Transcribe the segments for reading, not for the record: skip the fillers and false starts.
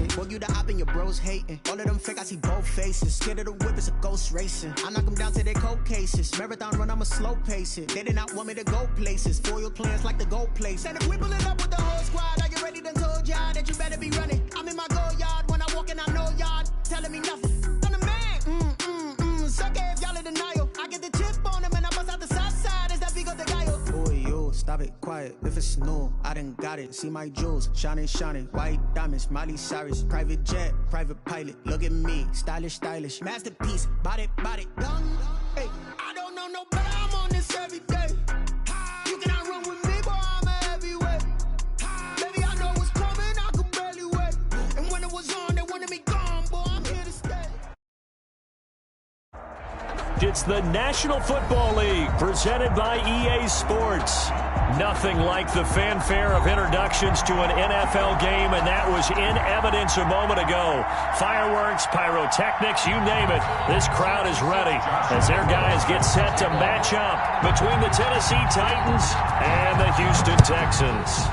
racing. Boy, you the op and your bros hating. All of them fake, I see both faces. Scared of the whip, it's a ghost racing. I knock them down to their cold cases. Marathon run, I'ma slow pace it. They did not want me to go places. Foil plans like the gold place. And if we pulling up with the whole squad, are you ready to told y'all that you better be running? I'm in my go yard when I walk in, I know y'all telling me nothing. I'm the man. Suck it if y'all in denial. I get the chip on them and I bust out the south side. Is that big of the guy? Boy, yo, stop it, quiet. If it's new, I done got it. See my jewels, shining, white diamonds, Miley Cyrus, private jet, private pilot. Look at me, stylish, masterpiece, body, young. Hey, I don't know no better. I'm on this every day. You cannot run with me, boy. I'm a heavyweight. Baby, I know what's coming. I could barely wait. And when it was on, they wanted me gone, boy. I'm here to stay. It's the National Football League presented by EA Sports. Nothing like the fanfare of introductions to an NFL game, and that was in evidence a moment ago. Fireworks, pyrotechnics, you name it. This crowd is ready as their guys get set to match up between the Tennessee Titans and the Houston Texans.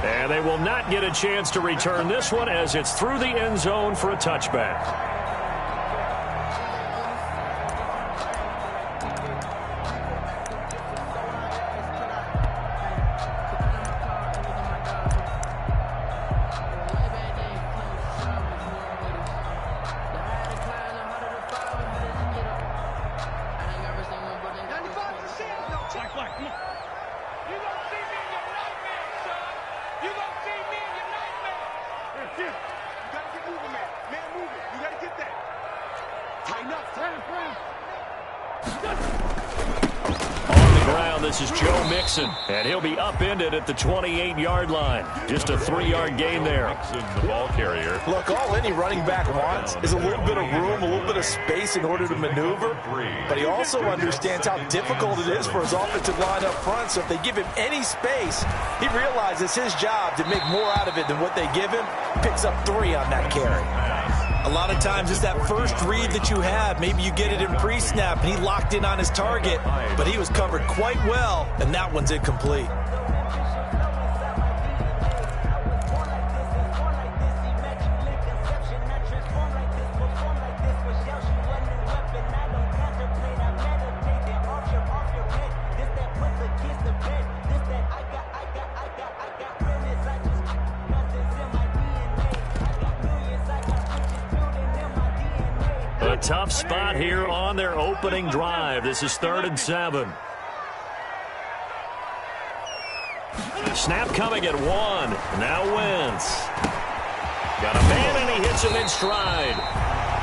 And they will not get a chance to return this one as it's through the end zone for a touchback. This is Joe Mixon, and he'll be upended at the 28-yard line. Just a 3-yard gain there. The ball carrier. Look, all any running back wants is a little bit of room, a little bit of space in order to maneuver. But he also understands how difficult it is for his offensive line up front. So if they give him any space, he realizes his job to make more out of it than what they give him. Picks up 3 on that carry. A lot of times it's that first read that you have. Maybe you get it in pre-snap, and he locked in on his target, but he was covered quite well, and that one's incomplete. Tough spot here on their opening drive. This is 3rd and 7. Snap coming at 1. Now Wentz. Got a man, and he hits him in stride.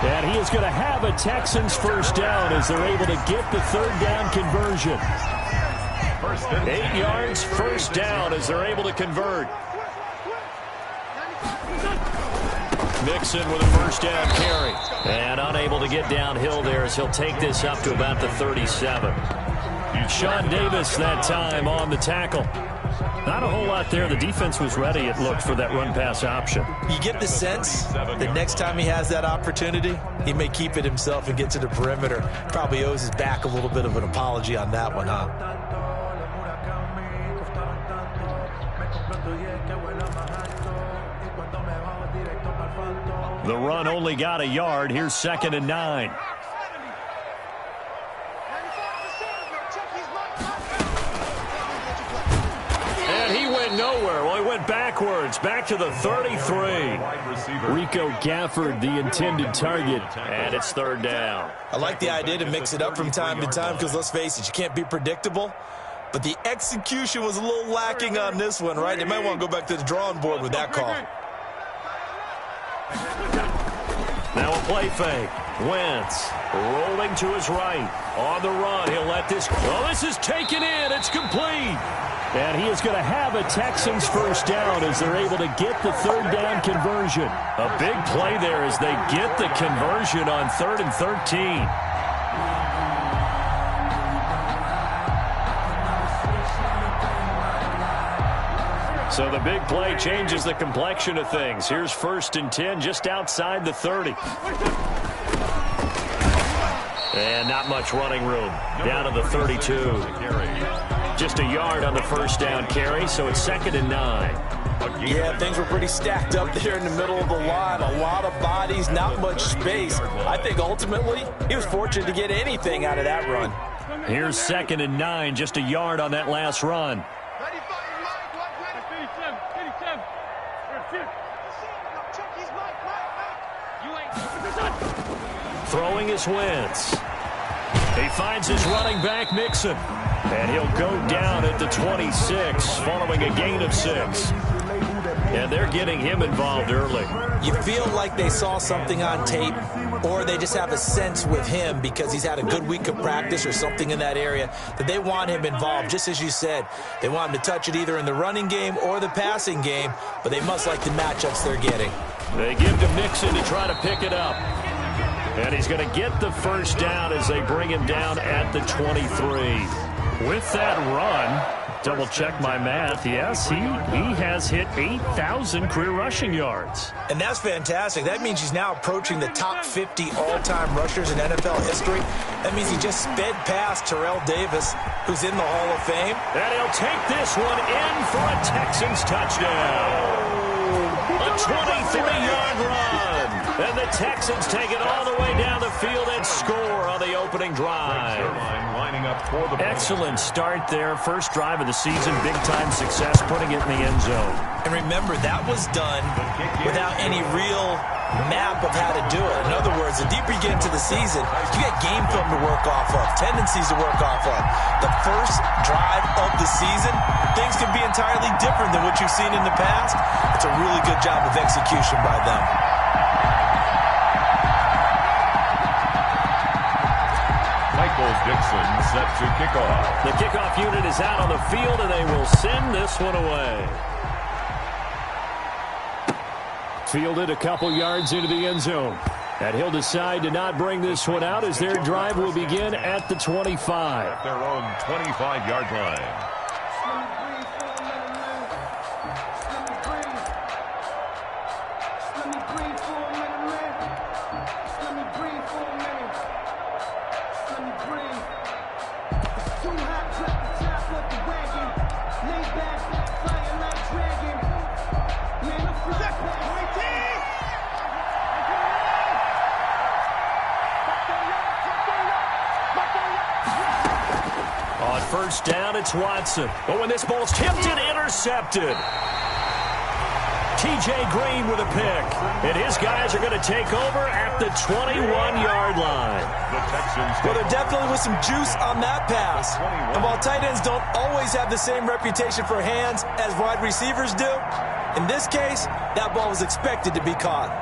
And he is going to have a Texans first down as they're able to get the 3rd down conversion. 8 yards, first down as they're able to convert. Mixon with a first down carry. And unable to get downhill there as he'll take this up to about the 37. Sean Davis that time on the tackle. Not a whole lot there. The defense was ready, it looked, for that run-pass option. You get the sense that next time he has that opportunity, he may keep it himself and get to the perimeter. Probably owes his back a little bit of an apology on that one, huh? The run only got a yard. Here's 2nd and 9. And he went nowhere. Well, he went backwards, back to the 33. Rico Gafford, the intended target, and it's 3rd down. I like the idea to mix it up from time to time because, let's face it, you can't be predictable. But the execution was a little lacking on this one, right? They might want to go back to the drawing board with that call. Now a play fake. Wentz rolling to his right. On the run, he'll let this. Well, this is taken in. It's complete. And he is going to have a Texans first down as they're able to get the 3rd down conversion. A big play there as they get the conversion on 3rd and 13. So the big play changes the complexion of things. Here's 1st and 10 just outside the 30. And not much running room. Down to the 32. Just a yard on the first down carry, so it's 2nd and 9. Yeah, things were pretty stacked up there in the middle of the line. A lot of bodies, not much space. I think ultimately he was fortunate to get anything out of that run. Here's 2nd and 9, just a yard on that last run. Throwing his Wentz. He finds his running back, Mixon. And he'll go down at the 26, following a gain of 6. And they're getting him involved early. You feel like they saw something on tape, or they just have a sense with him because he's had a good week of practice or something in that area that they want him involved. Just as you said, they want him to touch it either in the running game or the passing game, but they must like the matchups they're getting. They give to Mixon to try to pick it up. And he's going to get the first down as they bring him down at the 23. With that run, double check my math, yes, he has hit 8,000 career rushing yards. And that's fantastic. That means he's now approaching the top 50 all-time rushers in NFL history. That means he just sped past Terrell Davis, who's in the Hall of Fame. And he'll take this one in for a Texans touchdown. A 23-yard run. And the Texans take it all the way down the field and score on the opening drive. Excellent start there. First drive of the season. Big-time success, putting it in the end zone. And remember, that was done without any real map of how to do it. In other words, the deeper you get into the season, you get game film to work off of, tendencies to work off of. The first drive of the season, things can be entirely different than what you've seen in the past. It's a really good job of execution by them. Dixon set to kickoff. The kickoff unit is out on the field, and they will send this one away. Fielded a couple yards into the end zone. And he'll decide to not bring this one out as their drive will begin at the 25. At their own 25-yard line. First down, it's Watson. But when this ball's tipped and intercepted. T.J. Green with a pick. And his guys are going to take over at the 21-yard line. Well, there definitely was some juice on that pass. And while tight ends don't always have the same reputation for hands as wide receivers do, in this case, that ball was expected to be caught.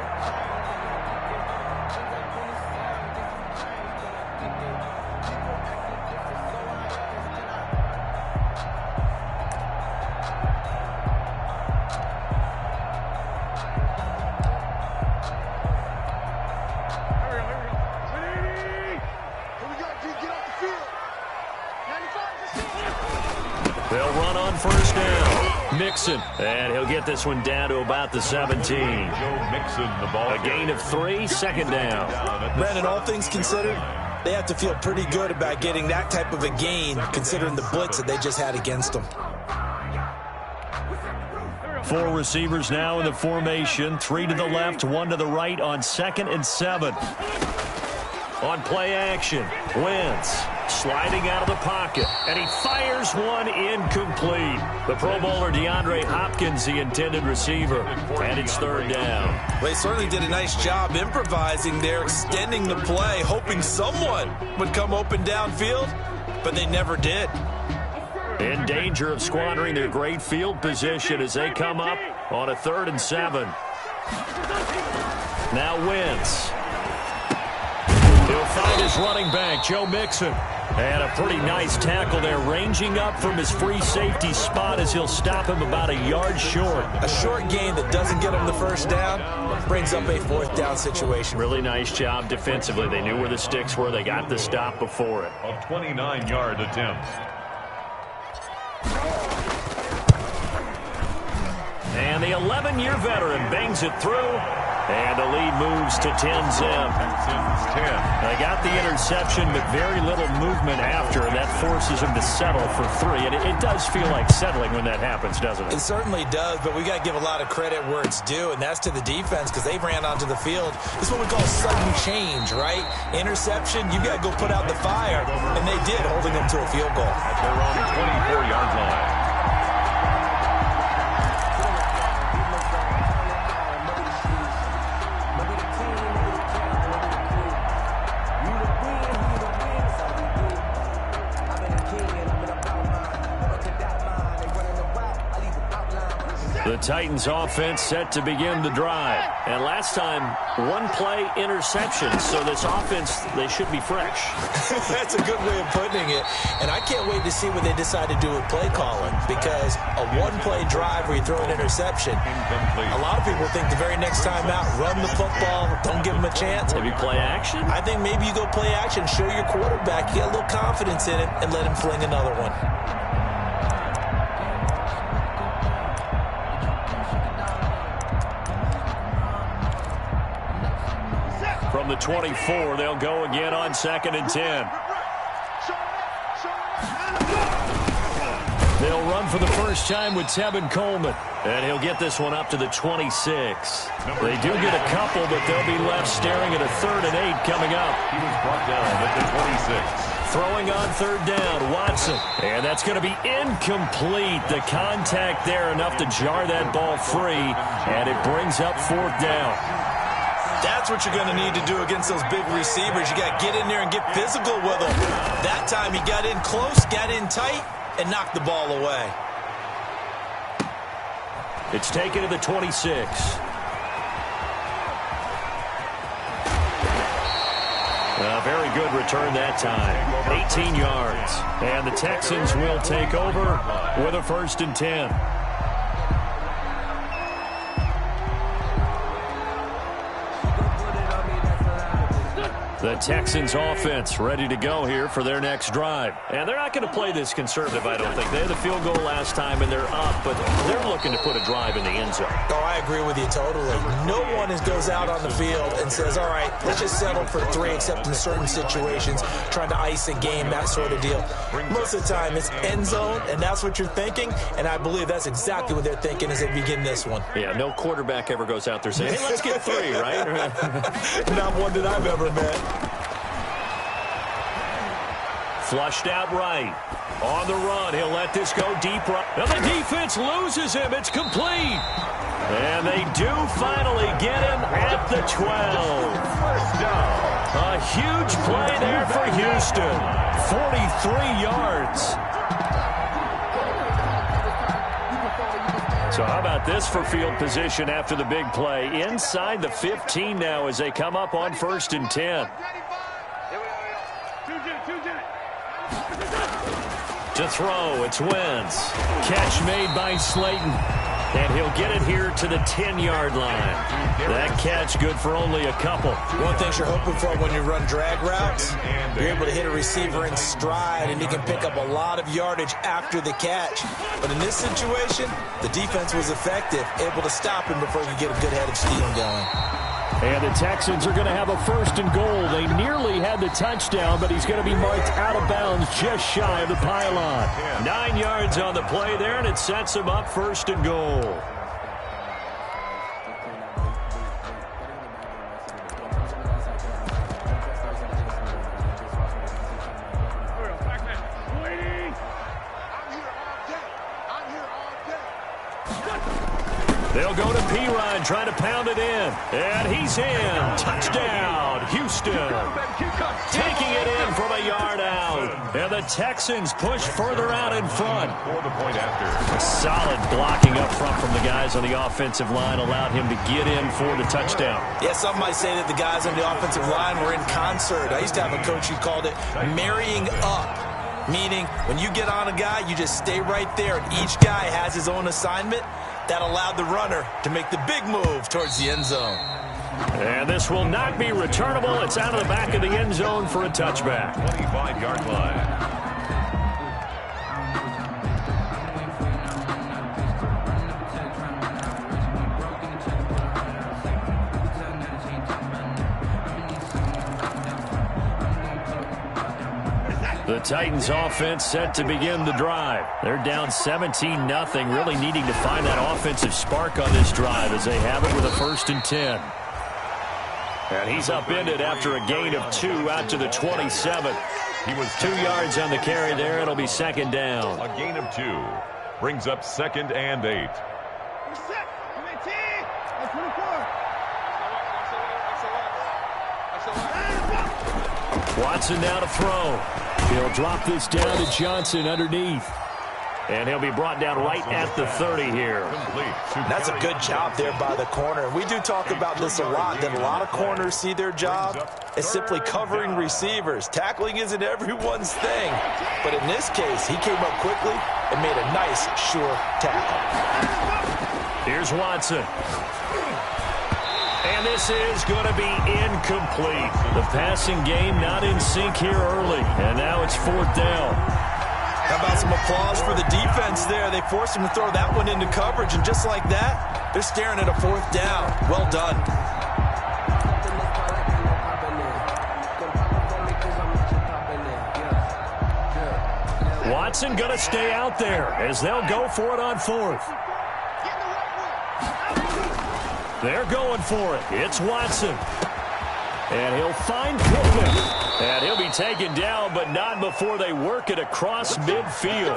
They'll run on first down. Mixon. And he'll get this one down to about the 17. A gain of 3, second down. Brandon, all things considered, they have to feel pretty good about getting that type of a gain, considering the blitz that they just had against them. 4 receivers now in the formation. 3 to the left, 1 to the right on 2nd and 7. On play action, Wentz sliding out of the pocket, and he fires one incomplete. The Pro Bowler DeAndre Hopkins, the intended receiver, and it's 3rd down. Well, they certainly did a nice job improvising there, extending the play, hoping someone would come open downfield, but they never did. In danger of squandering their great field position as they come up on a 3rd and 7. Now Wentz. He'll find his running back, Joe Mixon. And a pretty nice tackle there, ranging up from his free safety spot as he'll stop him about a yard short. A short gain that doesn't get him the first down brings up a 4th down situation. Really nice job defensively. They knew where the sticks were. They got the stop before it. A 29-yard attempt. And the 11-year veteran bangs it through. And the lead moves to 10-zip. They got the interception, but very little movement after, and that forces them to settle for 3. And it does feel like settling when that happens, doesn't it? It certainly does, but we got to give a lot of credit where it's due, and that's to the defense because they ran onto the field. This is what we call sudden change, right? Interception, you got to go put out the fire, and they did, holding them to a field goal. At their own 24-yard line. The Titans offense set to begin the drive. And last time, one-play interception. So this offense, they should be fresh. That's a good way of putting it. And I can't wait to see what they decide to do with play calling. Because a one-play drive where you throw an interception, a lot of people think the very next time out, run the football, don't give them a chance. Maybe play action? I think maybe you go play action, show your quarterback, you get a little confidence in him, and let him fling another one. From the 24, they'll go again on 2nd and 10. They'll run for the first time with Tevin Coleman. And he'll get this one up to the 26. They do get a couple, but they'll be left staring at a 3rd and 8 coming up. He was brought down at the 26. Throwing on 3rd down, Watson. And that's going to be incomplete. The contact there enough to jar that ball free. And it brings up 4th down. That's what you're going to need to do against those big receivers. You got to get in there and get physical with them. That time he got in close, got in tight, and knocked the ball away. It's taken to the 26. A very good return that time. 18 yards. And the Texans will take over with a 1st and 10. The Texans offense ready to go here for their next drive. And they're not going to play this conservative, I don't think. They had the field goal last time, and they're up, but they're looking to put a drive in the end zone. Oh, I agree with you totally. No one goes out on the field and says, all right, let's just settle for 3, except in certain situations, trying to ice a game, that sort of deal. Most of the time, it's end zone, and that's what you're thinking, and I believe that's exactly what they're thinking as they begin this one. Yeah, no quarterback ever goes out there saying, hey, let's get 3, right? Not one that I've ever met. Flushed out right. On the run, he'll let this go deep right. Now the defense loses him. It's complete. And they do finally get him at the 12. A huge play there for Houston. 43 yards. So how about this for field position after the big play? Inside the 15 now as they come up on 1st and 10. To throw, it's Wentz. Catch made by Slayton. And he'll get it here to the 10-yard line. That catch good for only a couple. One thing you're hoping for when you run drag routes, you're able to hit a receiver in stride, and he can pick up a lot of yardage after the catch. But in this situation, the defense was effective, able to stop him before he could get a good head of steam going. And the Texans are going to have a 1st and goal. They nearly had the touchdown, but he's going to be marked out of bounds just shy of the pylon. 9 yards on the play there, and it sets him up 1st and goal. They'll go to P-Ryan, trying to pound it in. And he's in. Touchdown, Houston. Taking it in from a yard out. And the Texans push further out in front. For the point after. Solid blocking up front from the guys on the offensive line allowed him to get in for the touchdown. Yeah, some might say that the guys on the offensive line were in concert. I used to have a coach who called it marrying up. Meaning, when you get on a guy, you just stay right there, and each guy has his own assignment. That allowed the runner to make the big move towards the end zone. And this will not be returnable. It's out of the back of the end zone for a touchback. 25-yard line. The Titans offense set to begin the drive. They're down 17-0, really needing to find that offensive spark on this drive as they have it with a 1st and 10. And he's upended after a gain of 2 out to the 27. He was 2 yards on the carry there. It'll be 2nd down. A gain of 2 brings up 2nd and 8. Watson now to throw. He'll drop this down to Johnson underneath. And he'll be brought down right at the 30 here. That's a good job there by the corner. We do talk about this a lot, that a lot of corners see their job as simply covering receivers. Tackling isn't everyone's thing. But in this case, he came up quickly and made a nice, sure tackle. Here's Watson. And this is going to be incomplete. The passing game not in sync here early. And now it's 4th down. How about some applause for the defense there? They forced him to throw that one into coverage, and just like that, they're staring at a 4th down. Well done. Watson going to stay out there as they'll go for it on 4th. They're going for it. It's Watson. And he'll find Pittman. And he'll be taken down, but not before they work it across midfield.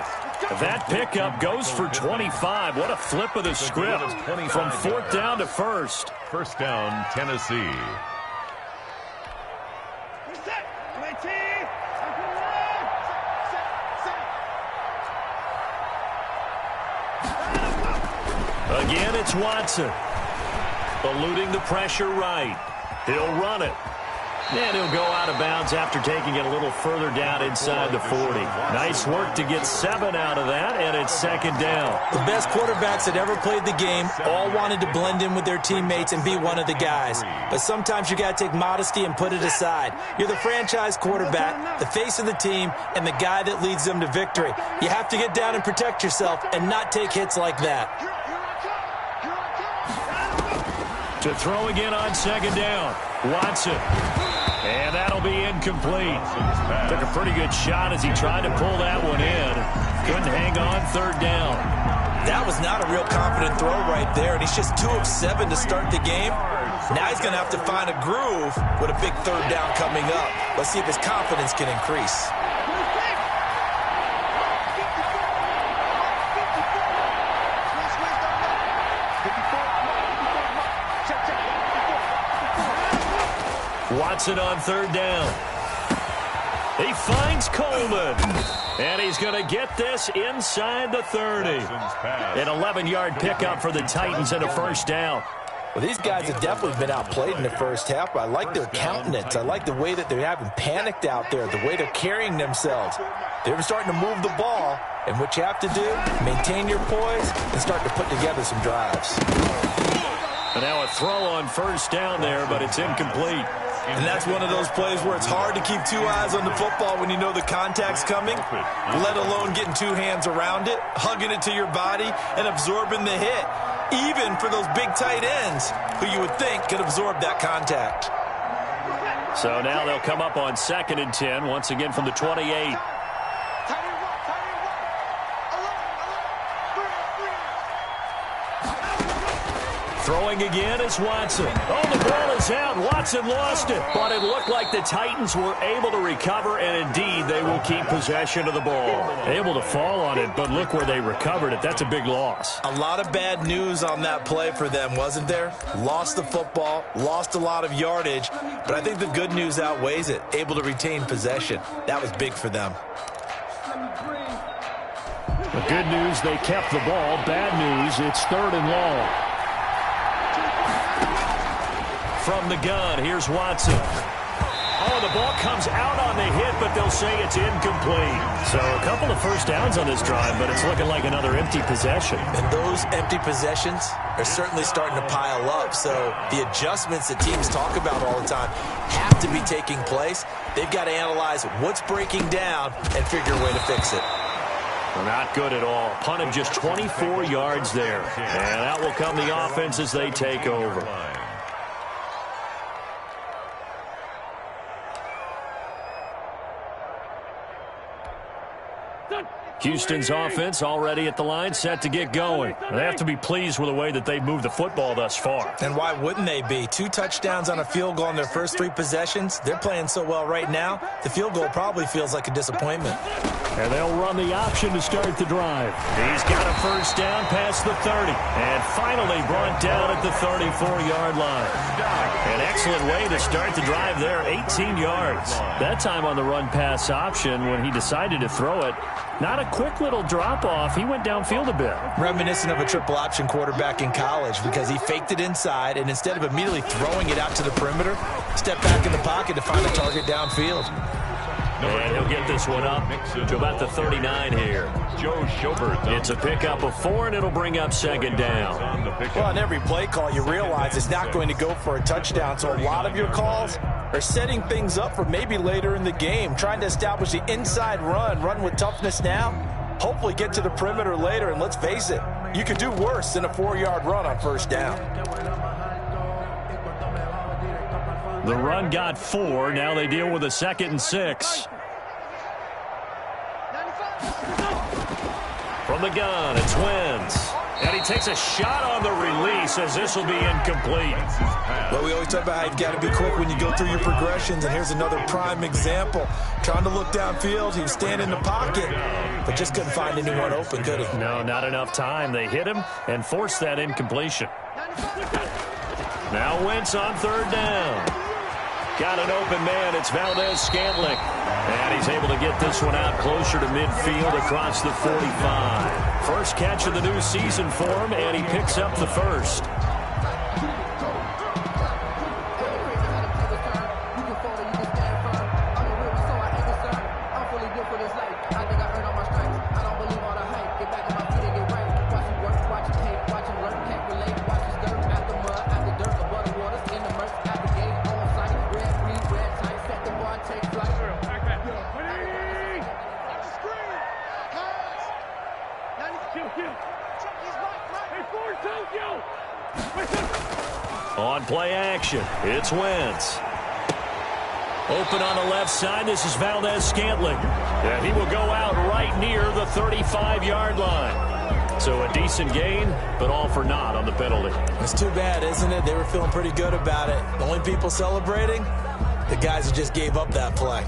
That pickup goes for 25. What a flip of the script from 4th down to 1st. 1st down, Tennessee. Again, it's Watson. Eluding the pressure right. He'll run it. And he'll go out of bounds after taking it a little further down inside the 40. Nice work to get 7 out of that, and it's 2nd down. The best quarterbacks that ever played the game all wanted to blend in with their teammates and be one of the guys. But sometimes you got to take modesty and put it aside. You're the franchise quarterback, the face of the team, and the guy that leads them to victory. You have to get down and protect yourself and not take hits like that. To throw again on 2nd down. Watson. And that'll be incomplete. Took a pretty good shot as he tried to pull that one in. Couldn't hang on 3rd down. That was not a real confident throw right there, and he's just 2 of 7 to start the game. Now he's going to have to find a groove with a big 3rd down coming up. Let's see if his confidence can increase. Watson on 3rd down. He finds Coleman. And he's going to get this inside the 30. An 11-yard pickup for the Titans and a 1st down. Well, these guys have definitely been outplayed in the first half, but I like their countenance. I like the way that they're having panicked out there, the way they're carrying themselves. They're starting to move the ball, and what you have to do, maintain your poise and start to put together some drives. And now a throw on 1st down there, but it's incomplete. And that's one of those plays where it's hard to keep 2 eyes on the football when you know the contact's coming, let alone getting 2 hands around it, hugging it to your body, and absorbing the hit, even for those big tight ends who you would think could absorb that contact. So now they'll come up on 2nd and 10, once again from the 28. Throwing again is Watson. Oh, the ball is out. Watson lost it. But it looked like the Titans were able to recover, and indeed they will keep possession of the ball. Able to fall on it, but look where they recovered it. That's a big loss. A lot of bad news on that play for them, wasn't there? Lost the football, lost a lot of yardage, but I think the good news outweighs it. Able to retain possession. That was big for them. The good news, they kept the ball. Bad news, it's 3rd and long. From the gun, here's Watson. Oh, the ball comes out on the hit, but they'll say it's incomplete. So a couple of 1st downs on this drive, but it's looking like another empty possession. And those empty possessions are certainly starting to pile up. So the adjustments that teams talk about all the time have to be taking place. They've got to analyze what's breaking down and figure a way to fix it. Not good at all. Punt of just 24 yards there. And out will come the offense as they take over. Houston's offense already at the line, set to get going. They have to be pleased with the way that they've moved the football thus far. And why wouldn't they be? 2 touchdowns on a field goal in their first 3 possessions. They're playing so well right now, the field goal probably feels like a disappointment. And they'll run the option to start the drive. He's got a first down past the 30. And finally brought down at the 34-yard line. An excellent way to start the drive there, 18 yards. That time on the run-pass option when he decided to throw it. Not a quick little drop-off. He went downfield a bit. Reminiscent of a triple option quarterback in college because he faked it inside, and instead of immediately throwing it out to the perimeter, stepped back in the pocket to find a target downfield. And he'll get this one up to about the 39 here. It's a pickup of 4, and it'll bring up second down. Well, on every play call, you realize it's not going to go for a touchdown, so a lot of your calls are setting things up for maybe later in the game, trying to establish the inside run with toughness now, hopefully get to the perimeter later, and let's face it, you could do worse than a 4-yard run on first down. The run got 4. Now they deal with a 2nd and 6. From the gun, it's Wentz. And he takes a shot on the release as this will be incomplete. Well, we always talk about how you've got to be quick when you go through your progressions, and here's another prime example. Trying to look downfield, he was standing in the pocket, but just couldn't find anyone open, could he? No, not enough time. They hit him and forced that incompletion. Now Wentz on 3rd down. Got an open man. It's Valdez-Scantling. And he's able to get this one out closer to midfield across the 45. First catch of the new season for him, and he picks up the first. On play action, it's Wentz. Open on the left side, this is Valdez-Scantling. And he will go out right near the 35-yard line. So a decent gain, but all for naught on the penalty. It's too bad, isn't it? They were feeling pretty good about it. The only people celebrating, the guys who just gave up that play.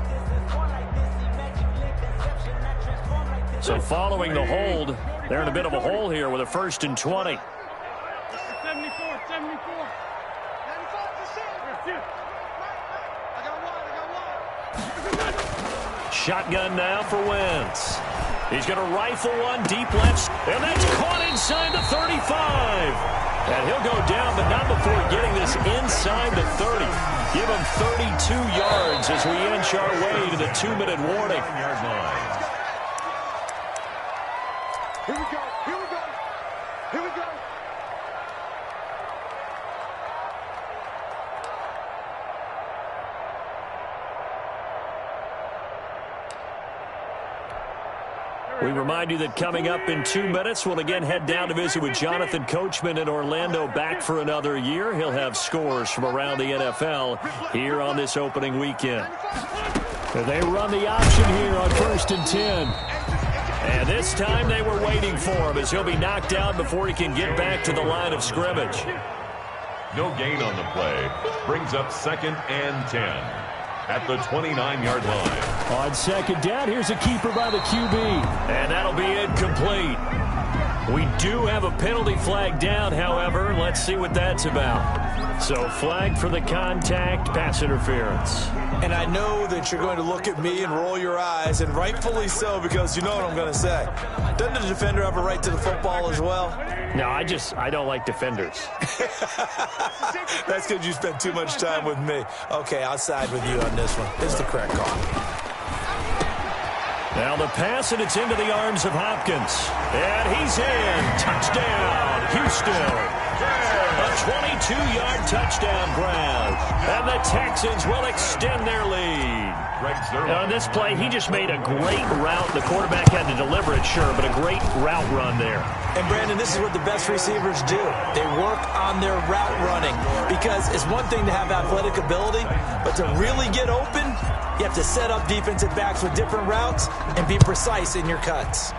So following the hold, they're in a bit of a hole here with a 1st and 20. 74. Shotgun now for Wentz. He's going to rifle one deep left, and that's caught inside the 35. And he'll go down, but not before getting this inside the 30. Give him 32 yards as we inch our way to the 2-minute warning. Here we go. Here we go. Here we go. We remind you that coming up in 2 minutes, we'll again head down to visit with Jonathan Coachman in Orlando, back for another year. He'll have scores from around the NFL here on this opening weekend. They run the option here on 1st and 10. And this time they were waiting for him as he'll be knocked down before he can get back to the line of scrimmage. No gain on the play. Brings up 2nd and 10. At the 29-yard line. On 2nd down, here's a keeper by the QB. And that'll be incomplete. We do have a penalty flag down, however. Let's see what that's about. So flag for the contact, pass interference. And I know that you're going to look at me and roll your eyes, and rightfully so, because you know what I'm going to say. Doesn't the defender have a right to the football as well? No, I don't like defenders. That's because you spent too much time with me. Okay, I'll side with you on this one. It's the correct call. Now the pass, and it's into the arms of Hopkins. And he's in. Touchdown, Houston. A 22-yard touchdown grab. And the Texans will extend their lead. Now on this play, he just made a great route. The quarterback had to deliver it, sure, but a great route run there. And, Brandon, this is what the best receivers do. They work on their route running, because it's one thing to have athletic ability, but to really get open, You have to set up defensive backs with different routes and be precise in your cuts.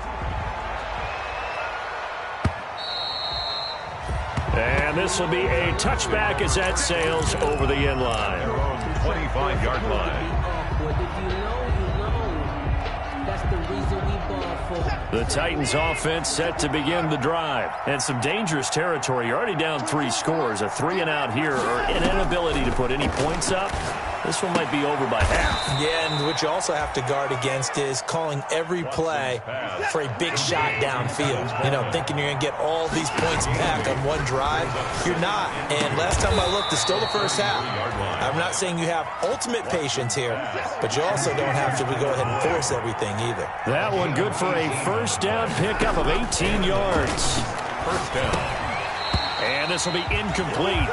And this will be a touchback as that sails over the end line. Their own 25-yard line. The Titans offense set to begin the drive. And some dangerous territory. You're already down 3 scores. A 3-and-out here or an inability to put any points up. This one might be over by half. Yeah, and what you also have to guard against is calling every play for a big shot downfield. You know, thinking you're going to get all these points back on one drive. You're not. And last time I looked, it's still the first half. I'm not saying you have ultimate patience here, but you also don't have to go ahead and force everything either. That one good for a first down pickup of 18 yards. First down. And this will be incomplete.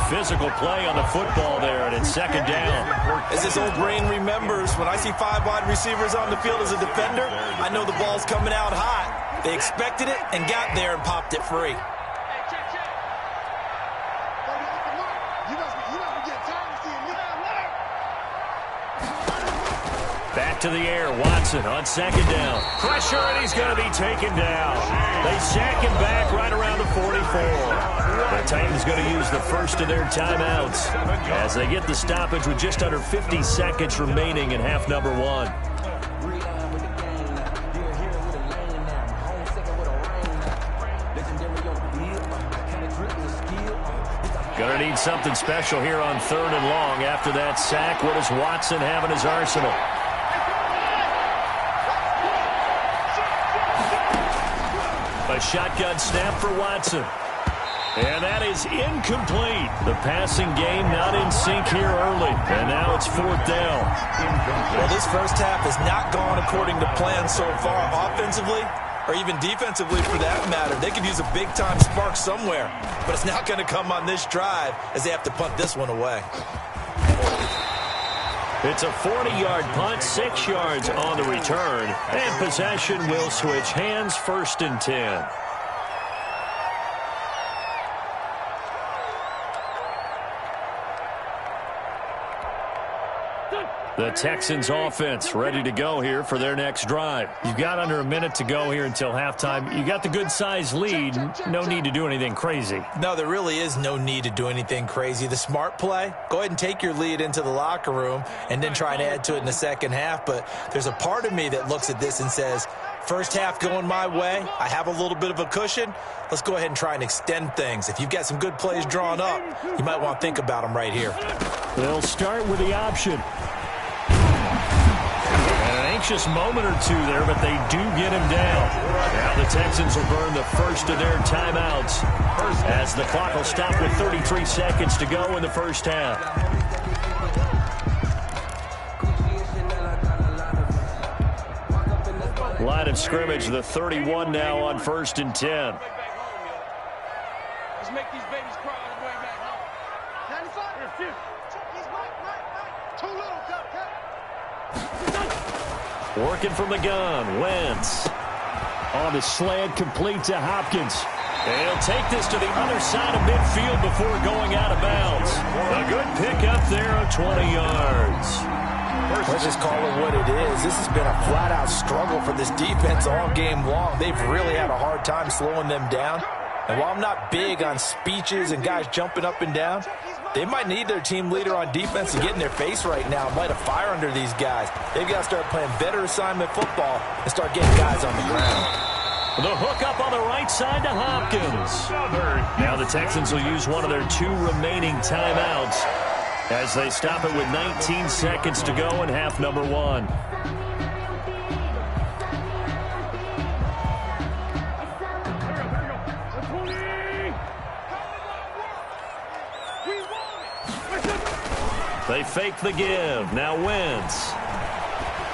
Physical play on the football there, and it's second down. As this old brain remembers, when I see 5 wide receivers on the field as a defender, I know the ball's coming out hot. They expected it and got there and popped it free. Back to the air, Watson on second down. Pressure, and he's going to be taken down. They sack him back right around the 44. The Titans going to use the first of their timeouts as they get the stoppage with just under 50 seconds remaining in half number 1. Going to need something special here on 3rd and long. After that sack, what does Watson have in his arsenal? A shotgun snap for Watson. And that is incomplete. The passing game not in sync here early. And now it's 4th down. Well, this first half has not gone according to plan so far offensively or even defensively for that matter. They could use a big-time spark somewhere, but it's not going to come on this drive as they have to punt this one away. It's a 40-yard punt, 6 yards on the return, and possession will switch hands, 1st and 10. The Texans offense ready to go here for their next drive. You've got under a minute to go here until halftime. You got the good-sized lead. No need to do anything crazy. No, there really is no need to do anything crazy. The smart play, go ahead and take your lead into the locker room and then try and add to it in the second half. But there's a part of me that looks at this and says, first half going my way, I have a little bit of a cushion. Let's go ahead and try and extend things. If you've got some good plays drawn up, you might want to think about them right here. They'll start with the option. Anxious moment or two there, but they do get him down. Now the Texans will burn the first of their timeouts as the clock will stop with 33 seconds to go in the first half. Line of scrimmage, the 31 now on 1st and 10. Let's make these babies cry on the way back home. 95. Too little, cut. Working from the gun, Wentz. On the slant, complete to Hopkins. And he'll take this to the other side of midfield before going out of bounds. A good pickup there of 20 yards. Let's just call it what it is. This has been a flat-out struggle for this defense all game long. They've really had a hard time slowing them down. And while I'm not big on speeches and guys jumping up and down, they might need their team leader on defense to get in their face right now and light a fire under these guys. They've got to start playing better assignment football and start getting guys on the ground. The hook up on the right side to Hopkins. Now the Texans will use one of their 2 remaining timeouts as they stop it with 19 seconds to go in half number 1. They fake the give. Now Wentz.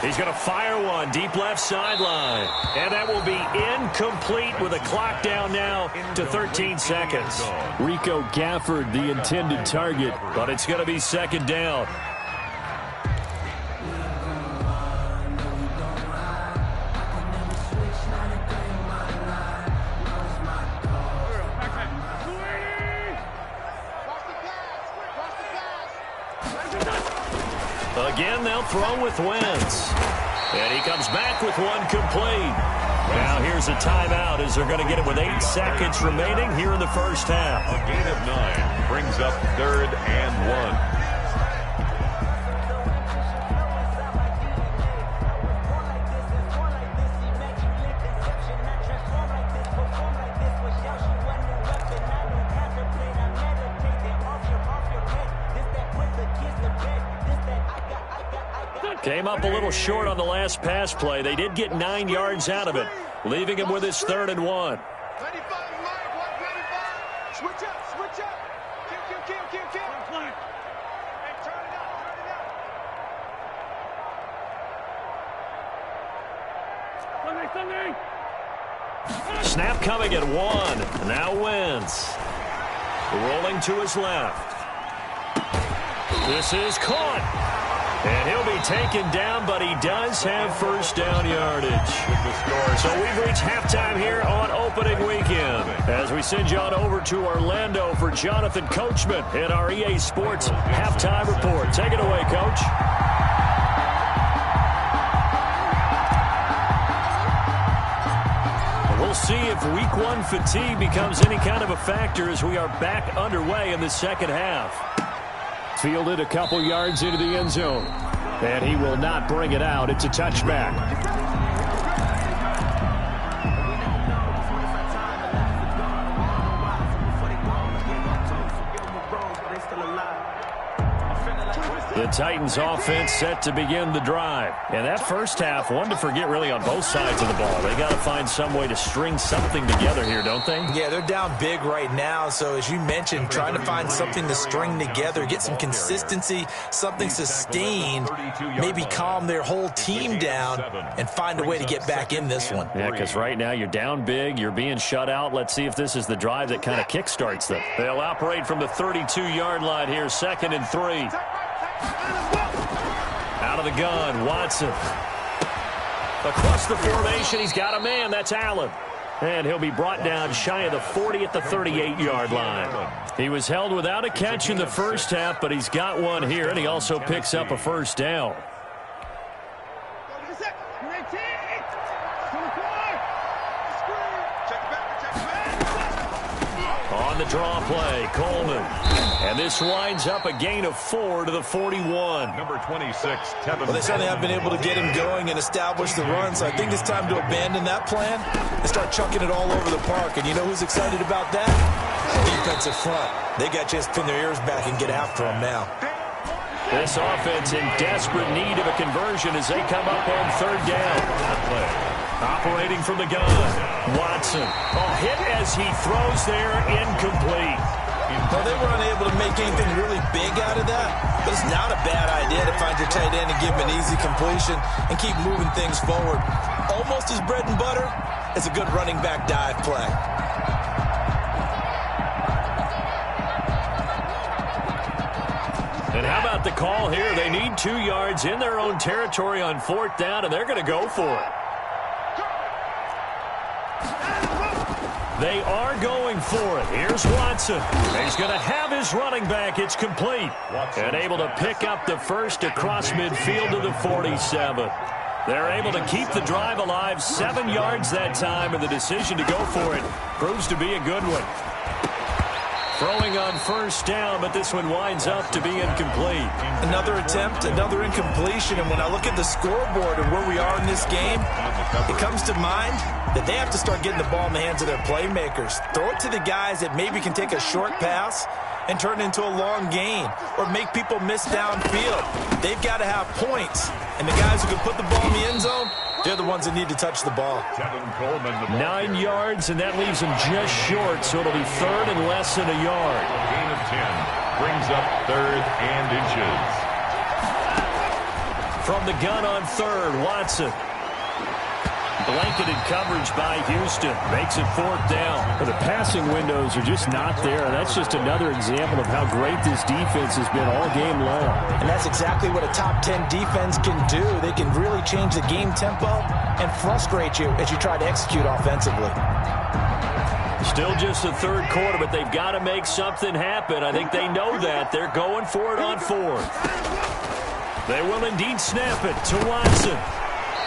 He's going to fire one deep left sideline. And that will be incomplete with a clock down now to 13 seconds. Rico Gafford, the intended target, but it's going to be second down. Again, they'll throw with Wentz. And he comes back with one complete. Now here's a timeout as they're going to get it with 8 seconds remaining here in the first half. A gain of 9 brings up 3rd and 1. Came up a little short on the last pass play. They did get 9 yards out of it, leaving him with his 3rd and 1. 95, Mike, 195. Switch up, switch up. Kill. Hey, turn it up. Snap coming at 1. Now Wentz. Rolling to his left. This is caught. And he'll be taken down, but he does have first down yardage. So we've reached halftime here on opening weekend as we send you on over to Orlando for Jonathan Coachman in our EA Sports halftime report. Take it away, Coach. We'll see if week 1 fatigue becomes any kind of a factor as we are back underway in the second half. Fielded a couple yards into the end zone. And he will not bring it out. It's a touchback. The Titans offense set to begin the drive. And that first half, one to forget really on both sides of the ball. They got to find some way to string something together here, don't they? Yeah, they're down big right now. So as you mentioned, trying to find something to string together, get some consistency, something sustained, maybe calm their whole team down and find a way to get back in this one. Yeah, because right now you're down big, you're being shut out. Let's see if this is the drive that kind of kickstarts them. They'll operate from the 32-yard line here, 2nd and 3. Out of the gun, Watson. Across the formation, he's got a man. That's Allen. And he'll be brought down shy of the 40 at the 38-yard line. He was held without a catch in the first half, but he's got one here, and he also picks up a first down. On the draw play, Coleman. And this winds up a gain of 4 to the 41. Number 26, Tevin. Well, they certainly have been able to get him going and establish the run, so I think it's time to abandon that plan and start chucking it all over the park. And you know who's excited about that? The defensive front. They got just pin their ears back and get after him now. This offense in desperate need of a conversion as they come up on 3rd down. Operating from the gun, Watson. A hit as he throws there, incomplete. Well, they were unable to make anything really big out of that, but it's not a bad idea to find your tight end and give him an easy completion and keep moving things forward. Almost his bread and butter is a good running back dive play. And how about the call here? They need 2 yards in their own territory on 4th down, and they're going to go for it. They are going for it. Here's Watson. He's going to have his running back. It's complete. And able to pick up the first across midfield to the 47. They're able to keep the drive alive. 7 yards that time, and the decision to go for it proves to be a good one. Throwing on 1st down, but this one winds up to be incomplete. Another attempt, another incompletion, and when I look at the scoreboard and where we are in this game, it comes to mind that they have to start getting the ball in the hands of their playmakers. Throw it to the guys that maybe can take a short pass and turn it into a long gain or make people miss downfield. They've got to have points, and the guys who can put the ball in the end zone, they're the ones that need to touch the ball. 9 yards, and that leaves him just short, so it'll be 3rd and less than a yard. Gain of 10 brings up 3rd and inches. From the gun on 3rd, Watson. Blanketed coverage by Houston. Makes it 4th down. The passing windows are just not there. That's just another example of how great this defense has been all game long. And that's exactly what a top 10 defense can do. They can really change the game tempo and frustrate you as you try to execute offensively. Still just the 3rd quarter, but they've got to make something happen. I think they know that. They're going for it on 4th. They will indeed snap it to Watson.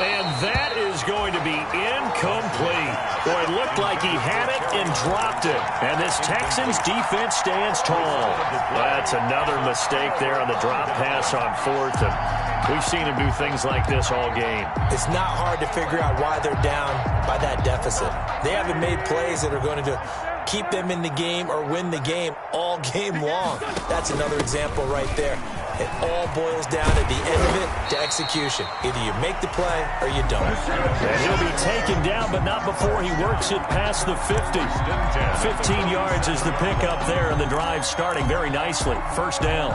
And that is going to be incomplete. Boy, it looked like he had it and dropped it. And this Texans defense stands tall. That's another mistake there on the drop pass on fourth. And we've seen him do things like this all game. It's not hard to figure out why they're down by that deficit. They haven't made plays that are going to keep them in the game or win the game all game long. That's another example right there. It all boils down at the end of it to execution. Either you make the play or you don't. And he'll be taken down, but not before he works it past the 50. 15 yards is the pickup there, and the drive starting very nicely. First down.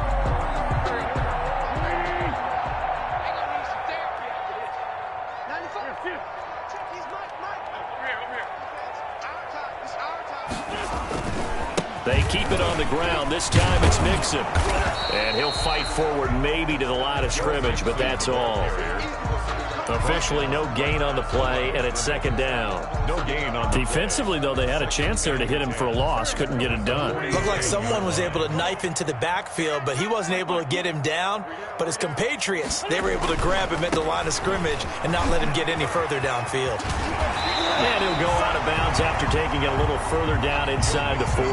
They keep it on the ground. This time it's Mixon. And he'll fight forward maybe to the line of scrimmage, but that's all. Officially no gain on the play, and it's second down. No gain on the Defensively, though, they had a chance there to hit him for a loss. Couldn't get it done. Looked like someone was able to knife into the backfield, but he wasn't able to get him down. But his compatriots, they were able to grab him at the line of scrimmage and not let him get any further downfield. And he'll go out of bounds after taking it a little further down inside the 40.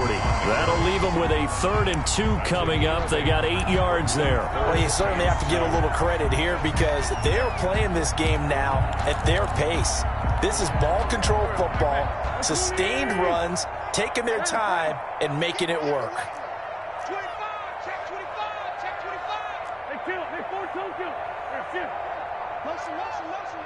That'll leave them with a 3rd and 2 coming up. They got 8 yards there. Well, you certainly have to give a little credit here because they're playing this game now at their pace. This is ball control football, sustained runs, taking their time, and making it work. 25, check 25, check 25. Hey, kill, hey, 4-2, kill. Here, motion, motion, motion.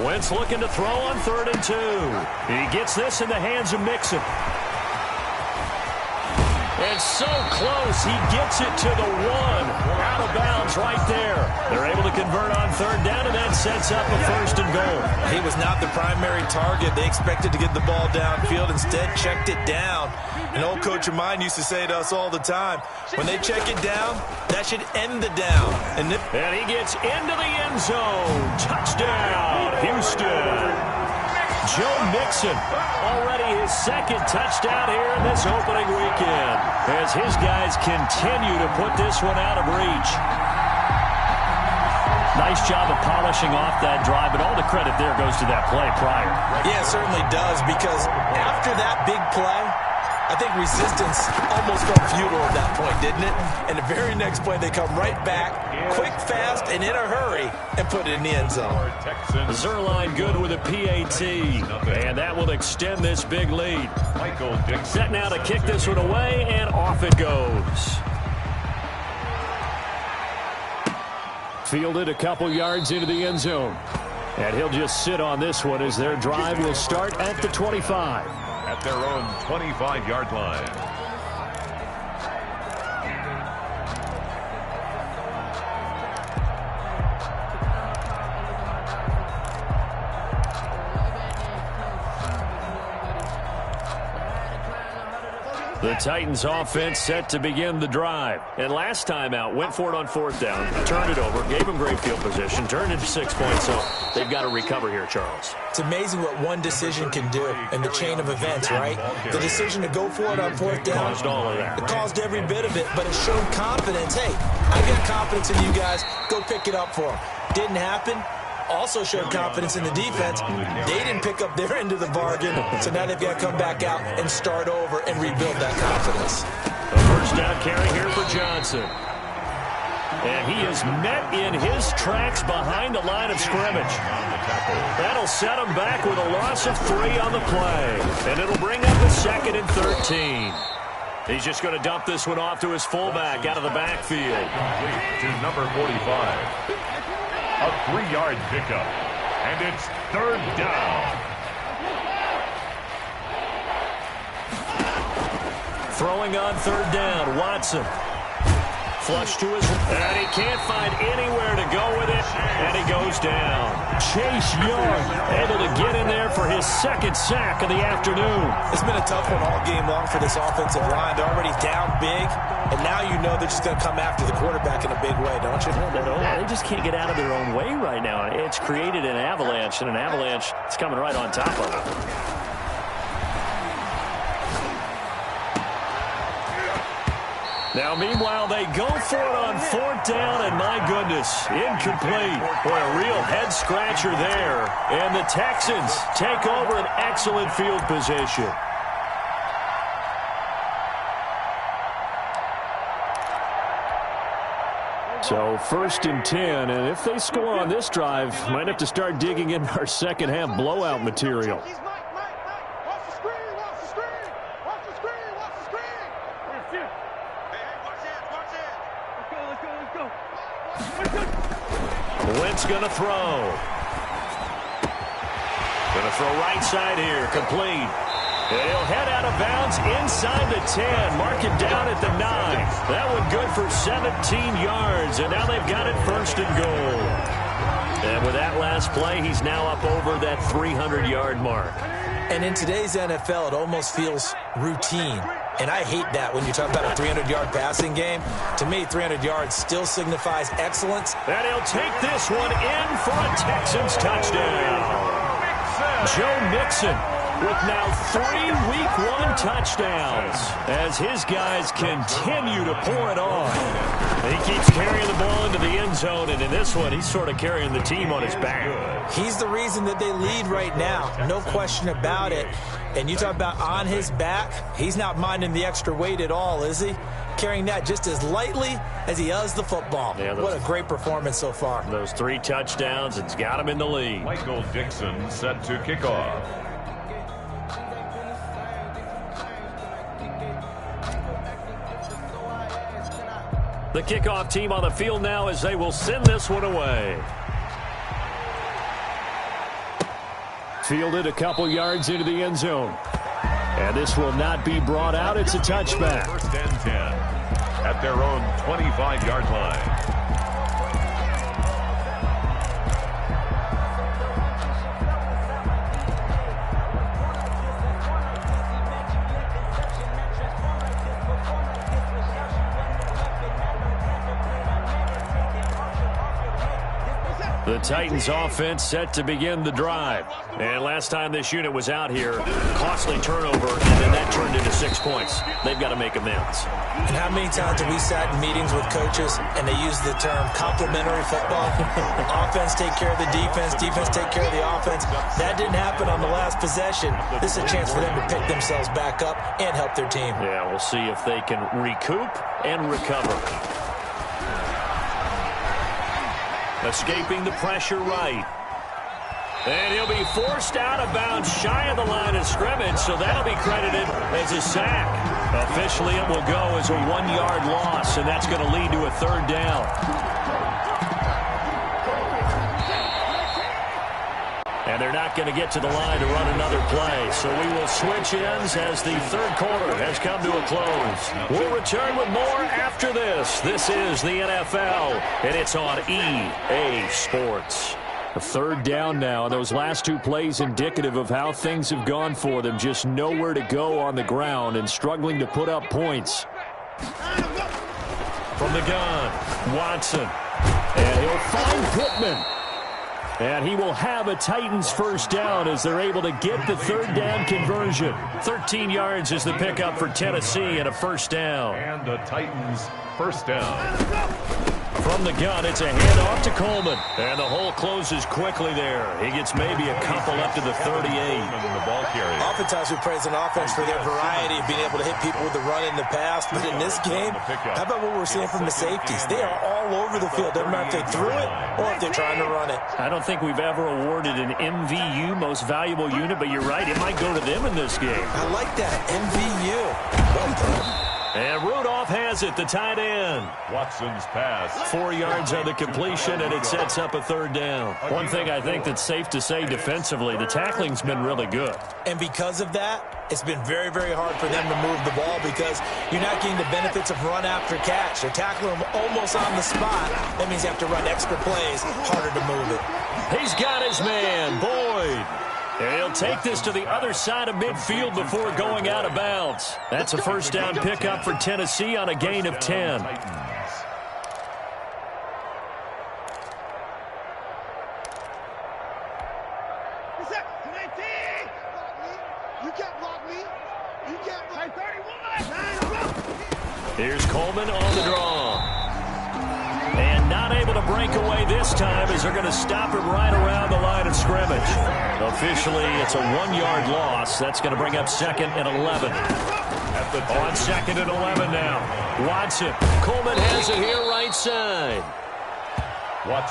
Wentz looking to throw on 3rd and 2. He gets this in the hands of Mixon. And so close, he gets it to the 1. Out of bounds right there. They're able to convert on 3rd down, and that sets up a 1st and goal. He was not the primary target. They expected to get the ball downfield. Instead, checked it down. An old coach of mine used to say to us all the time, when they check it down, that should end the down. And he gets into the end zone. Touchdown, Houston. Joe Mixon, already his 2nd touchdown here in this opening weekend, as his guys continue to put this one out of reach. Nice job of polishing off that drive, but all the credit there goes to that play prior. Yeah, it certainly does, because after that big play, I think resistance almost felt futile at that point, didn't it? And the very next play, they come right back, quick, fast, and in a hurry, and put it in the end zone. Zerline good with a PAT, and that will extend this big lead. Set now to kick this one away, and off it goes. Fielded a couple yards into the end zone. And he'll just sit on this one as their drive will start at the 25. At their own 25-yard line. The Titans offense set to begin the drive. And last time out, went for it on 4th down, turned it over, gave them great field position, turned it to 6 points, so they've got to recover here, Charles. It's amazing what one decision can do in the chain of events, right? The decision to go for it on 4th down. Caused all of that. It caused every bit of it, but it showed confidence. Hey, I got confidence in you guys. Go pick it up for them. Didn't happen. Also showed confidence in the defense. They didn't pick up their end of the bargain, so now they've got to come back out and start over and rebuild that confidence. A 1st down carry here for Johnson. And he is met in his tracks behind the line of scrimmage. That'll set him back with a loss of 3 on the play. And it'll bring up a 2nd and 13. He's just going to dump this one off to his fullback out of the backfield. To number 45. A 3-yard pickup. And it's 3rd down. Throwing on 3rd down, Watson. Flush to his... And he can't find anywhere to go with it. And he goes down. Chase Young able to get in there for his 2nd sack of the afternoon. It's been a tough one all game long for this offensive line. They're already down big. And now you know they're just going to come after the quarterback in a big way, don't you? They just can't get out of their own way right now. It's created an avalanche, and an avalanche is coming right on top of it. Now, meanwhile, they go for it on 4th down, and my goodness, incomplete. Boy, a real head-scratcher there. And the Texans take over an excellent field position. So 1st and 10, and if they score on this drive, might have to start digging in our second half blowout material. Wentz gonna throw. Gonna throw right side here, complete. He'll head out of bounds inside the 10. Mark it down at the 9. That one good for 17 yards, and now they've got it 1st and goal. And with that last play, he's now up over that 300-yard mark. And in today's NFL, it almost feels routine. And I hate that when you talk about a 300-yard passing game. To me, 300 yards still signifies excellence. And he'll take this one in for a Texans touchdown. Joe Mixon with now 3 Week 1 touchdowns as his guys continue to pour it on. And he keeps carrying the ball into the end zone, and in this one, he's sort of carrying the team on his back. He's the reason that they lead right now, no question about it. And you talk about on his back, he's not minding the extra weight at all, is he? Carrying that just as lightly as he does the football. Yeah, what a great performance so far. Those 3 touchdowns, it's got him in the lead. Michael Dixon set to kick off. The kickoff team on the field now as they will send this one away. Fielded a couple yards into the end zone. And this will not be brought out. It's a touchback. 1st and 10 at their own 25-yard line. The Titans offense set to begin the drive. And last time this unit was out here, costly turnover, and then that turned into 6 points. They've got to make amends. And how many times have we sat in meetings with coaches and they use the term complementary football? Offense take care of the defense, defense take care of the offense. That didn't happen on the last possession. This is a chance for them to pick themselves back up and help their team. Yeah, we'll see if they can recoup and recover. Escaping the pressure right. And he'll be forced out of bounds shy of the line of scrimmage, so that'll be credited as a sack. Officially, it will go as a 1-yard loss, and that's going to lead to a 3rd down. And they're not going to get to the line to run another play, so we will switch ends as the 3rd quarter has come to a close. We'll return with more after this. This is the NFL, and it's on EA Sports. A 3rd down now, and those last 2 plays indicative of how things have gone for them. Just nowhere to go on the ground and struggling to put up points. From the gun, Watson. And he'll find Pittman. And he will have a Titans 1st down as they're able to get the 3rd down conversion. 13 yards is the pickup for Tennessee and a 1st down. And the Titans 1st down. From the gun, it's a handoff to Coleman. And the hole closes quickly there. He gets maybe a couple up to the 38. The ball carrier. Oftentimes we praise an offense for their variety of being able to hit people with the run in the pass. But in this game, how about what we're seeing from the safeties? They are all over the field. Doesn't matter if they threw it or if they're trying to run it. I don't think we've ever awarded an MVU, most valuable unit, but you're right. It might go to them in this game. I like that. MVU. Well done. And Rudolph has it, the tight end. Watson's pass. 4 yards on the completion, and it sets up a 3rd down. One thing I think that's safe to say defensively, the tackling's been really good. And because of that, it's been very, very hard for them to move the ball because you're not getting the benefits of run after catch. They're tackling them almost on the spot. That means you have to run extra plays, harder to move it. He's got his man, Boyd. And he'll take this to the other side of midfield before going out of bounds. That's a 1st down pickup for Tennessee on a gain of 10. You can't block me. You can't block 31. Here's Coleman on the draw. And not able to break away this time as they're going to stop him right around the line of scrimmage. Officially, it's a 1-yard loss. That's going to bring up 2nd and 11. On 2nd and 11 now. Watson. Coleman has it here right side.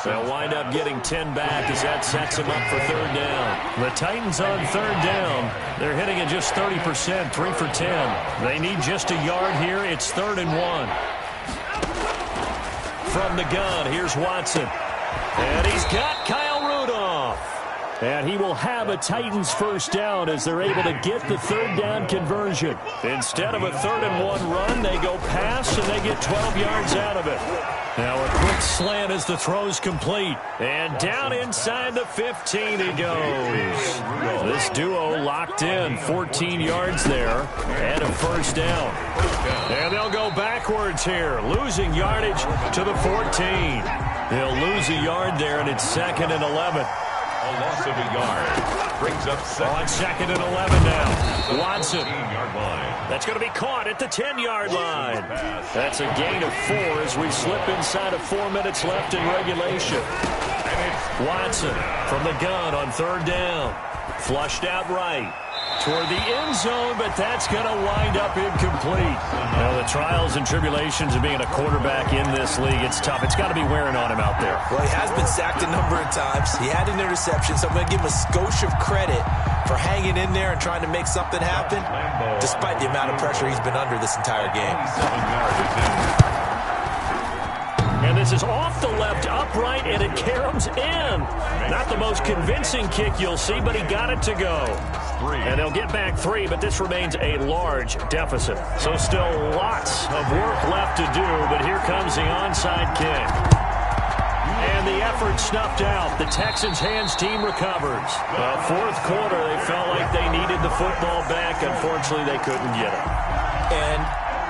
They'll wind up getting 10 back as that sets him up for 3rd down. The Titans on 3rd down. They're hitting at just 30%, 3 for 10. They need just a yard here. It's 3rd and 1. From the gun, here's Watson. And he's got Kyle Rudolph. And he will have a Titans first down as they're able to get the 3rd down conversion. Instead of a 3rd and 1 run, they go pass and they get 12 yards out of it. Now a quick slant as the throw's complete. And down inside the 15 he goes. This duo locked in, 14 yards there and a first down. And they'll go backwards here, losing yardage to the 14. They'll lose a yard there, and it's 2nd and 11. A loss of a yard. Brings up 2nd and 11 now. Watson. That's going to be caught at the 10-yard line. That's a gain of 4 as we slip inside of 4 minutes left in regulation. Watson from the gun on 3rd down. Flushed out right toward the end zone, but that's going to wind up incomplete. Now, the trials and tribulations of being a quarterback in this league, it's tough. It's got to be wearing on him out there. Well, he has been sacked a number of times. He had an interception, so I'm going to give him a skosh of credit for hanging in there and trying to make something happen, despite the amount of pressure he's been under this entire game. And this is off the left upright, and it caroms in. Not the most convincing kick you'll see, but he got it to go. And they'll get back 3, but this remains a large deficit. So still lots of work left to do, but here comes the onside kick. And the effort snuffed out. The Texans' hands team recovers. Well, 4th quarter, they felt like they needed the football back. Unfortunately, they couldn't get it. And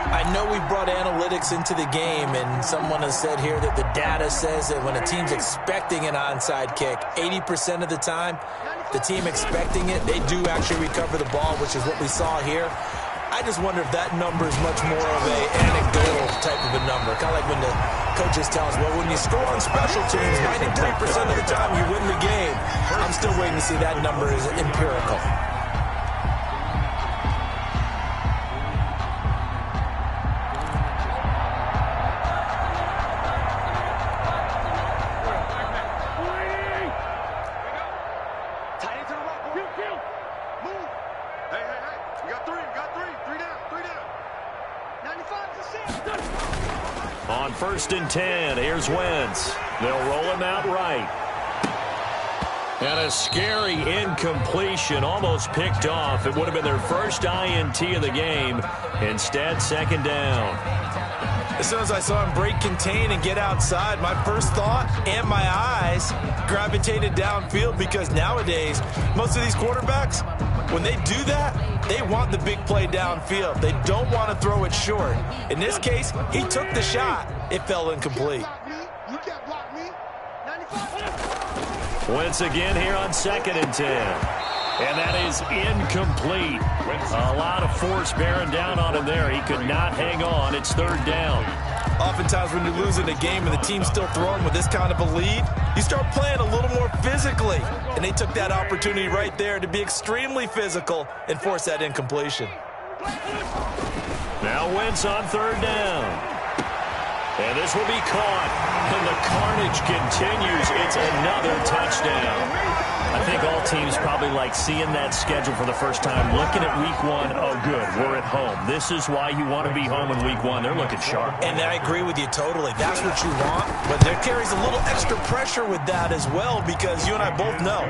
I know we brought analytics into the game, and someone has said here that the data says that when a team's expecting an onside kick, 80% of the time, the team expecting it, they do actually recover the ball, which is what we saw here. I just wonder if that number is much more of an anecdotal type of a number. Kind of like when the coaches tell us, well, when you score on special teams, 93% of the time you win the game. I'm still waiting to see that number is empirical. On 1st and 10, here's Wentz. They'll roll him out right. And a scary incompletion, almost picked off. It would have been their first INT of the game. Instead, 2nd down. As soon as I saw him break contain and get outside, my first thought and my eyes gravitated downfield, because nowadays, most of these quarterbacks, when they do that, they want the big play downfield. They don't want to throw it short. In this case, he took the shot. It fell incomplete. Wentz again here on 2nd and 10. And that is incomplete. A lot of force bearing down on him there. He could not hang on. It's 3rd down. Oftentimes when you're losing a game and the team's still throwing with this kind of a lead, you start playing a little more physically. And they took that opportunity right there to be extremely physical and force that incompletion. Now Wentz on 3rd down. And this will be caught. And the carnage continues. It's another touchdown. I think all teams probably like seeing that schedule for the first time, looking at week 1. Oh, good, we're at home. This is why you want to be home in week 1. They're looking sharp. And I agree with you totally. That's what you want. But there carries a little extra pressure with that as well, because you and I both know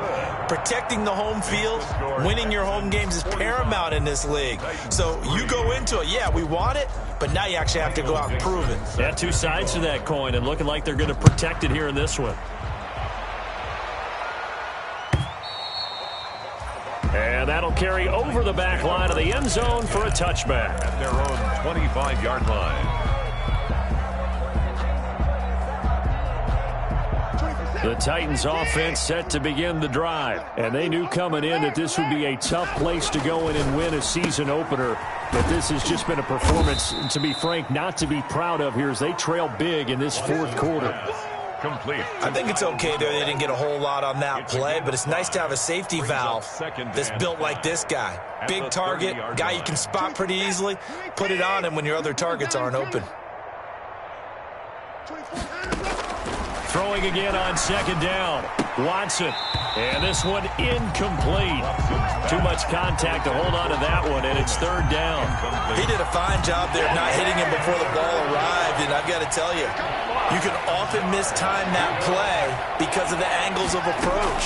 protecting the home field, winning your home games is paramount in this league. So you go into it, yeah, we want it, but now you actually have to go out and prove it. Yeah, 2 sides to that coin, and looking like they're going to protect it here in this one. And that'll carry over the back line of the end zone for a touchback. At their own 25-yard line. The Titans offense set to begin the drive. And they knew coming in that this would be a tough place to go in and win a season opener. But this has just been a performance, to be frank, not to be proud of here as they trail big in this fourth quarter. Complete. I think it's okay there. They didn't get a whole lot on that play, but it's nice to have a safety valve that's built like this guy. Big target, guy you can spot pretty easily. Put it on him when your other targets aren't open. Throwing again on second down. Watson. And this one incomplete. Too much contact to hold on to that one, and it's third down. He did a fine job there not hitting him before the ball arrived, and I've got to tell you, you can often mistime that play because of the angles of approach.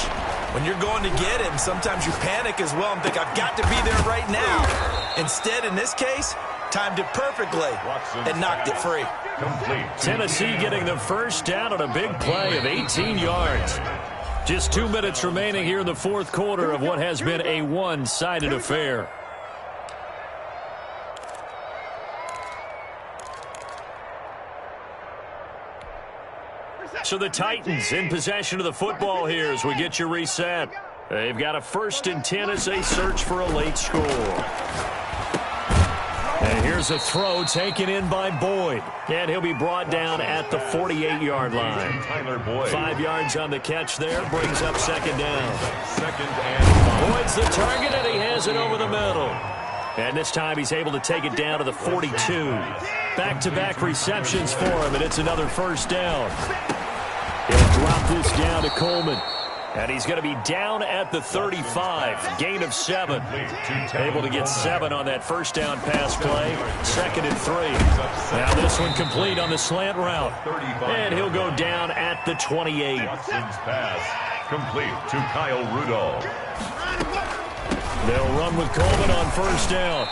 When you're going to get him, sometimes you panic as well and think, I've got to be there right now. Instead, in this case, timed it perfectly and knocked it free. Tennessee getting the first down on a big play of 18 yards. Just 2 minutes remaining here in the fourth quarter of what has been a one-sided affair. So the Titans in possession of the football here as we get you reset. They've got a 1st and 10 as they search for a late score. And here's a throw taken in by Boyd. And he'll be brought down at the 48-yard line. 5 yards on the catch there. Brings up second down. Boyd's the target, and he has it over the middle. And this time he's able to take it down to the 42. Back-to-back receptions for him, and it's another first down. He'll drop this down to Coleman. And he's going to be down at the 35. Gain of 7. Able to get 7 on that first down pass play. 2nd and 3. Now this one complete on the slant route. And he'll go down at the 28. Pass complete to Kyle Rudolph. They'll run with Coleman on first down.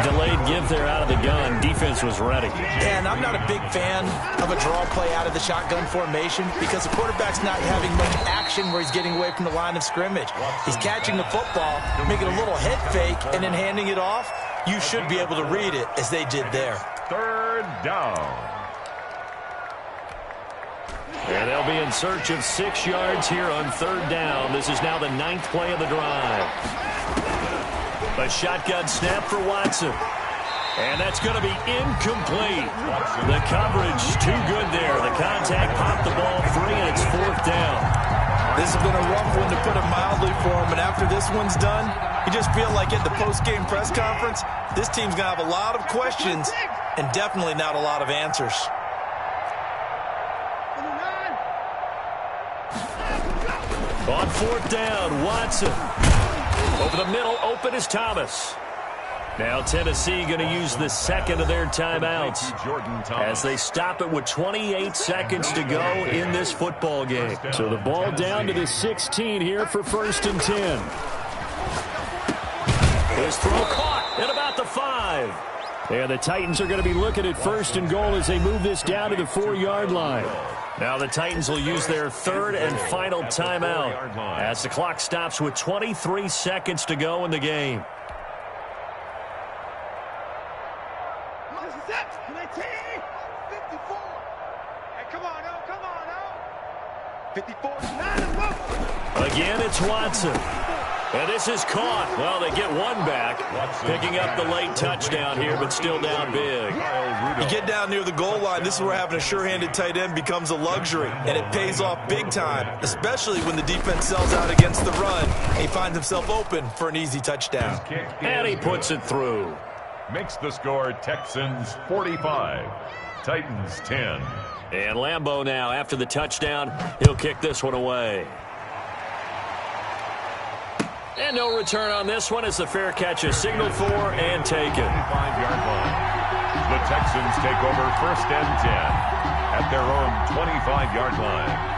Delayed give there out of the gun. Defense was ready. And I'm not a big fan of a draw play out of the shotgun formation because the quarterback's not having much action where he's getting away from the line of scrimmage. He's catching the football, making a little head fake, and then handing it off. You should be able to read it as they did there. Third down. And they'll be in search of 6 yards here on third down. This is now the 9th play of the drive. A shotgun snap for Watson. And that's going to be incomplete. The coverage too good there. The contact popped the ball free, and it's 4th down. This has been a rough one to put it mildly for him, and after this one's done, you just feel like at the post-game press conference, this team's going to have a lot of questions and definitely not a lot of answers. On 4th down, Watson. Over the middle, open is Thomas. Now Tennessee going to use the 2nd of their timeouts as they stop it with 28 seconds to go in this football game. So the ball down to the 16 here for 1st and 10. His throw caught at about the 5. And the Titans are going to be looking at 1st and goal as they move this down to the 4-yard line. Now the Titans will use their 3rd and final timeout as the clock stops with 23 seconds to go in the game. Again, it's Watson. And this is caught. Well, they get one back, picking up the late touchdown here, but still down big. You get down near the goal line, this is where having a sure-handed tight end becomes a luxury, and it pays off big time, especially when the defense sells out against the run, and he finds himself open for an easy touchdown. And he puts it through. Makes the score Texans 45, Titans 10. And Lambeau now, after the touchdown, he'll kick this one away. And no return on this one as the fair catch is signaled for and taken. 25-yard line. The Texans take over 1st and 10 at their own 25-yard line.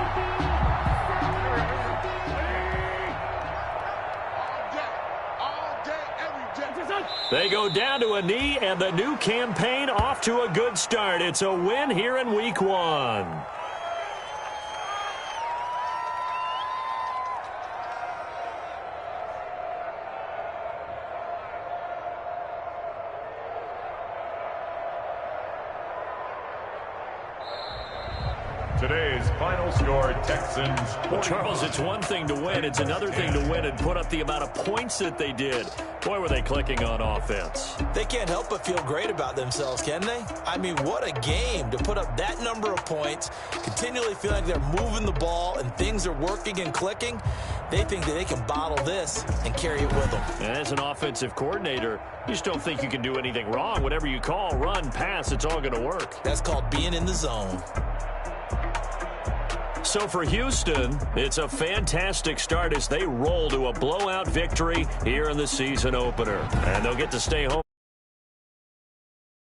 They go down to a knee, and the new campaign off to a good start. It's a win here in Week 1. Today's final score, Texans 40. Well, Charles, it's one thing to win. It's another thing to win and put up the amount of points that they did. Boy, were they clicking on offense. They can't help but feel great about themselves, can they? I mean, what a game to put up that number of points, continually feel like they're moving the ball and things are working and clicking. They think that they can bottle this and carry it with them. As an offensive coordinator, you just don't think you can do anything wrong. Whatever you call, run, pass, it's all going to work. That's called being in the zone. So for Houston, it's a fantastic start as they roll to a blowout victory here in the season opener. And they'll get to stay home.